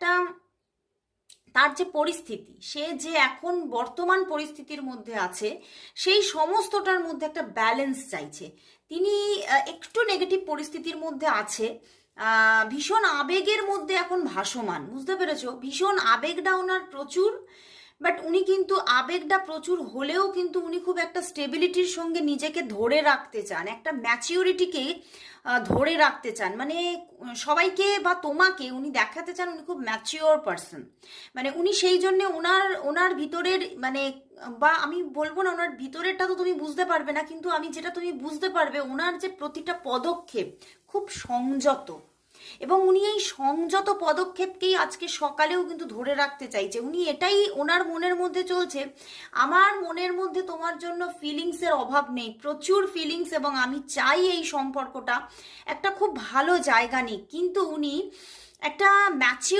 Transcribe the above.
একটা তার যে পরিস্থিতি, সে যে এখন বর্তমান পরিস্থিতির মধ্যে আছে, সেই সমস্তটার মধ্যে একটা ব্যালেন্স চাইছে। তিনি একটু নেগেটিভ পরিস্থিতির মধ্যে আছে, ভীষণ আবেগের মধ্যে এখন ভাসমান, বুঝতে পেরেছো? ভীষণ আবেগটা ওনার প্রচুর, বাট উনি কিন্তু আবেগটা প্রচুর হলেও কিন্তু উনি খুব একটা স্টেবিলিটির সঙ্গে নিজেকে ধরে রাখতে চান, একটা ম্যাচিউরিটিকে ধরে রাখতে চান। মানে সবাইকে বা তোমাকে উনি দেখাতে চান উনি খুব ম্যাচিওর পার্সন। মানে উনি সেই জন্য ওনার ওনার ভিতরের মানে, বা আমি বলবো না ওনার ভিতরেরটা তো তুমি বুঝতে পারবে না, কিন্তু আমি যেটা তুমি বুঝতে পারবে, ওনার যে প্রতিটা পদক্ষেপ খুব সংযত, এবং উনি এই সংযত পদক্ষেপকেই আজকে সকালেও কিন্তু ধরে রাখতে চাইছে। উনি এটাই ওনার মনের মধ্যে চলছে, আমার মনের মধ্যে তোমার জন্য ফিলিংসের অভাব নেই, প্রচুর ফিলিংস, এবং আমি চাই এই সম্পর্কটা একটা খুব ভালো জায়গা নিক। কিন্তু উনি একটা ম্যাচিওর